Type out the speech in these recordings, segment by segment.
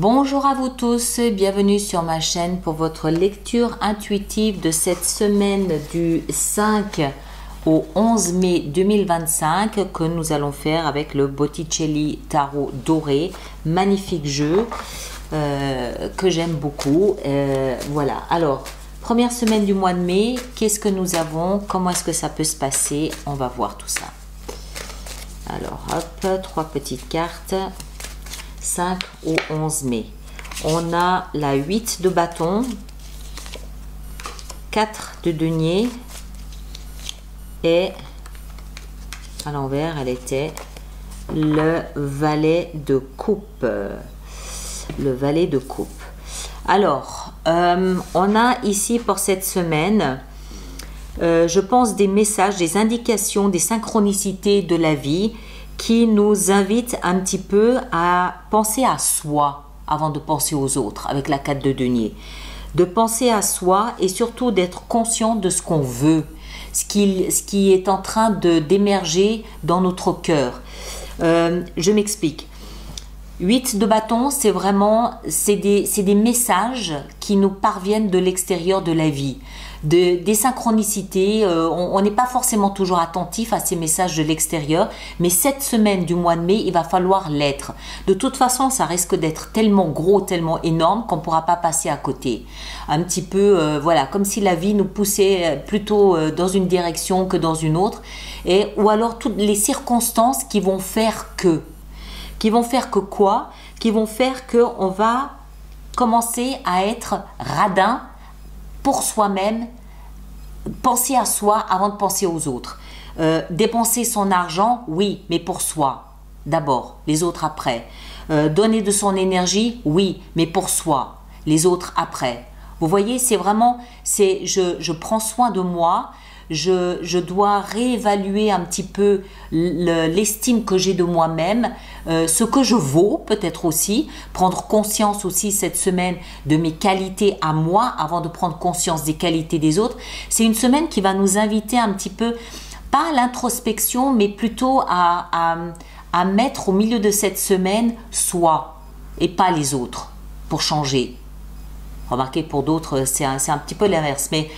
Bonjour à vous tous, bienvenue sur ma chaîne pour votre lecture intuitive de cette semaine du 5 au 11 mai 2025 que nous allons faire avec le Botticelli Tarot Doré. Magnifique jeu que j'aime beaucoup. Voilà, alors première semaine du mois de mai, qu'est-ce que nous avons? Comment est-ce que ça peut se passer? On va voir tout ça. Alors hop, trois petites cartes. 5 au 11 mai. On a la 8 de bâton, 4 de denier et à l'envers, elle était le valet de coupe. Le valet de coupe. Alors, on a ici pour cette semaine, je pense, des messages, des indications, des synchronicités de la vie qui nous invite un petit peu à penser à soi avant de penser aux autres avec la 4 de denier. De penser à soi et surtout d'être conscient de ce qu'on veut, ce qui est en train d'émerger dans notre cœur. Je m'explique. 8 de bâton, c'est vraiment, c'est des messages qui nous parviennent de l'extérieur de la vie. Des synchronicités, on n'est pas forcément toujours attentif à ces messages de l'extérieur, mais cette semaine du mois de mai, il va falloir l'être. De toute façon, ça risque d'être tellement gros, tellement énorme qu'on ne pourra pas passer à côté. Un petit peu, voilà, comme si la vie nous poussait plutôt dans une direction que dans une autre, ou alors toutes les circonstances qui vont faire que. Qui vont faire que quoi? Qui vont faire qu'on va commencer à être radin pour soi-même, penser à soi avant de penser aux autres. Dépenser son argent, oui, mais pour soi, d'abord, les autres après. Donner de son énergie, oui, mais pour soi, les autres après. Vous voyez, c'est vraiment, je prends soin de moi. Je dois réévaluer un petit peu l'estime que j'ai de moi-même, ce que je vaux peut-être aussi, prendre conscience aussi cette semaine de mes qualités à moi avant de prendre conscience des qualités des autres. C'est une semaine qui va nous inviter un petit peu, pas à l'introspection, mais plutôt à mettre au milieu de cette semaine soi et pas les autres pour changer. Remarquez, pour d'autres, c'est un petit peu l'inverse, mais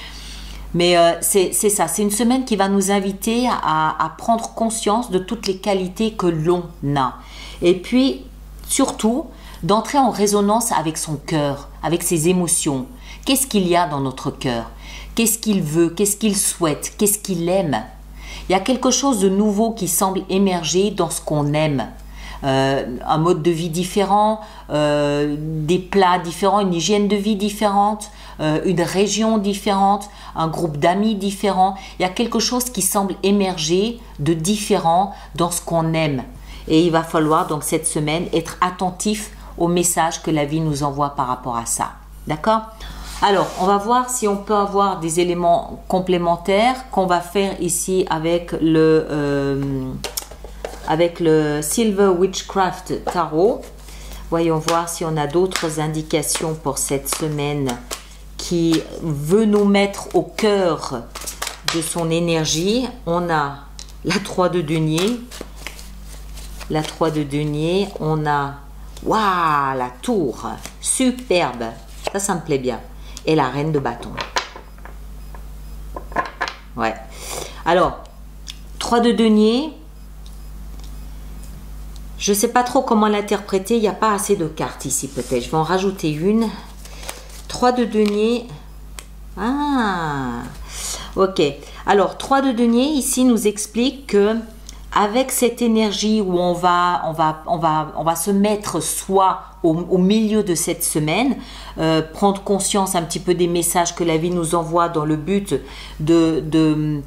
c'est ça, c'est une semaine qui va nous inviter à prendre conscience de toutes les qualités que l'on a. Et puis, surtout, d'entrer en résonance avec son cœur, avec ses émotions. Qu'est-ce qu'il y a dans notre cœur? Qu'est-ce qu'il veut? Qu'est-ce qu'il souhaite? Qu'est-ce qu'il aime? Il y a quelque chose de nouveau qui semble émerger dans ce qu'on aime. Un mode de vie différent, des plats différents, une hygiène de vie différente, une région différente, un groupe d'amis différent. Il y a quelque chose qui semble émerger de différent dans ce qu'on aime. Et il va falloir donc cette semaine être attentif aux messages que la vie nous envoie par rapport à ça. D'accord? Alors, on va voir si on peut avoir des éléments complémentaires qu'on va faire ici avec le Silver Witchcraft Tarot. Voyons voir si on a d'autres indications pour cette semaine qui veut nous mettre au cœur de son énergie. On a la 3 de denier. La 3 de denier. On a, waouh, la tour. Superbe. Ça me plaît bien. Et la reine de bâton. Ouais. Alors, 3 de denier. Je ne sais pas trop comment l'interpréter, il n'y a pas assez de cartes ici peut-être. Je vais en rajouter une. 3 de denier. Ah, ok. Alors, 3 de denier ici nous explique que avec cette énergie où on va se mettre soi au milieu de cette semaine, prendre conscience un petit peu des messages que la vie nous envoie dans le but de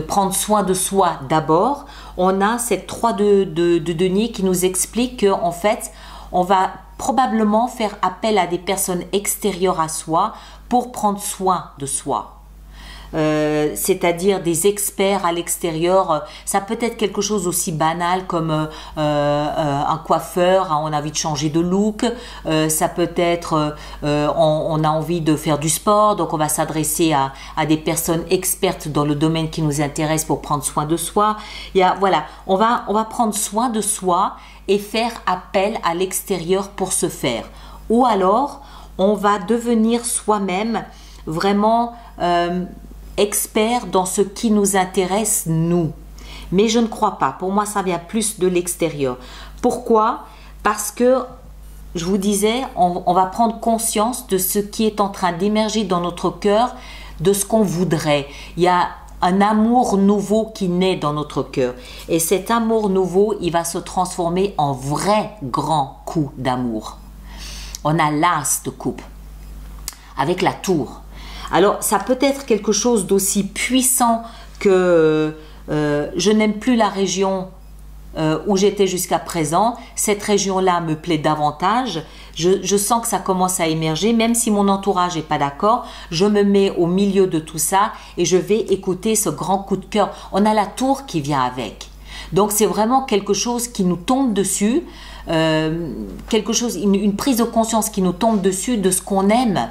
prendre soin de soi d'abord. On a cette 3 de denier qui nous explique qu'en fait, on va probablement faire appel à des personnes extérieures à soi pour prendre soin de soi. C'est-à-dire des experts à l'extérieur. Ça peut être quelque chose aussi banal comme un coiffeur, hein, on a envie de changer de look. Ça peut être on a envie de faire du sport, donc on va s'adresser à des personnes expertes dans le domaine qui nous intéresse pour prendre soin de soi. Voilà, on va prendre soin de soi et faire appel à l'extérieur pour ce faire. Ou alors, on va devenir soi-même vraiment expert dans ce qui nous intéresse, nous. Mais je ne crois pas. Pour moi, ça vient plus de l'extérieur. Pourquoi? Parce que, je vous disais, on va prendre conscience de ce qui est en train d'émerger dans notre cœur, de ce qu'on voudrait. Il y a un amour nouveau qui naît dans notre cœur. Et cet amour nouveau, il va se transformer en vrai grand coup d'amour. On a l'as de coupe avec la tour. Alors, ça peut être quelque chose d'aussi puissant que je n'aime plus la région où j'étais jusqu'à présent. Cette région-là me plaît davantage. Je sens que ça commence à émerger, même si mon entourage n'est pas d'accord. Je me mets au milieu de tout ça et je vais écouter ce grand coup de cœur. On a la tour qui vient avec. Donc, c'est vraiment quelque chose qui nous tombe dessus, une prise de conscience qui nous tombe dessus de ce qu'on aime.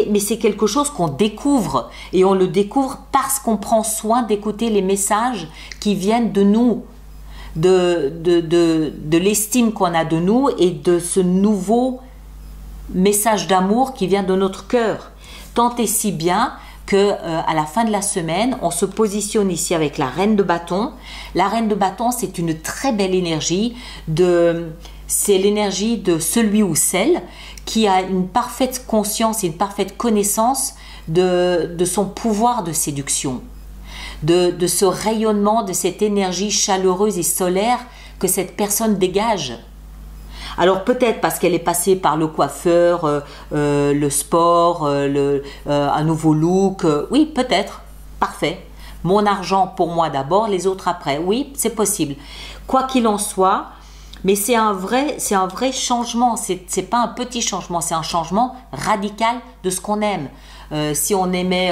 Mais c'est quelque chose qu'on découvre et on le découvre parce qu'on prend soin d'écouter les messages qui viennent de nous, de l'estime qu'on a de nous et de ce nouveau message d'amour qui vient de notre cœur. Tant et si bien que à la fin de la semaine, on se positionne ici avec la reine de bâton. La reine de bâton, c'est une très belle énergie. C'est l'énergie de celui ou celle qui a une parfaite conscience et une parfaite connaissance de son pouvoir de séduction, de ce rayonnement, de cette énergie chaleureuse et solaire que cette personne dégage. Alors peut-être parce qu'elle est passée par le coiffeur, le sport, un nouveau look, oui peut-être, parfait. Mon argent pour moi d'abord, les autres après, oui c'est possible. Quoi qu'il en soit, mais c'est un vrai changement, c'est pas un petit changement, c'est un changement radical de ce qu'on aime. Si on aimait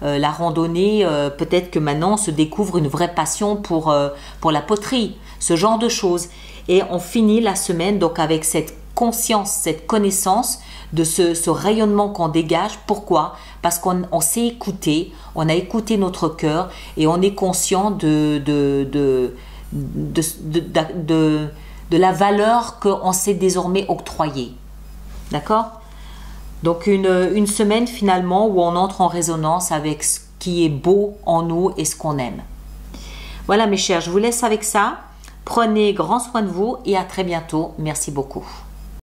la randonnée, peut-être que maintenant on se découvre une vraie passion pour la poterie, ce genre de choses. Et on finit la semaine donc avec cette conscience, cette connaissance de ce rayonnement qu'on dégage. Pourquoi? Parce qu'on s'est écouté, on a écouté notre cœur et on est conscient de la valeur qu'on s'est désormais octroyée. D'accord? Donc une semaine finalement où on entre en résonance avec ce qui est beau en nous et ce qu'on aime. Voilà mes chers, je vous laisse avec ça. Prenez grand soin de vous et à très bientôt. Merci beaucoup.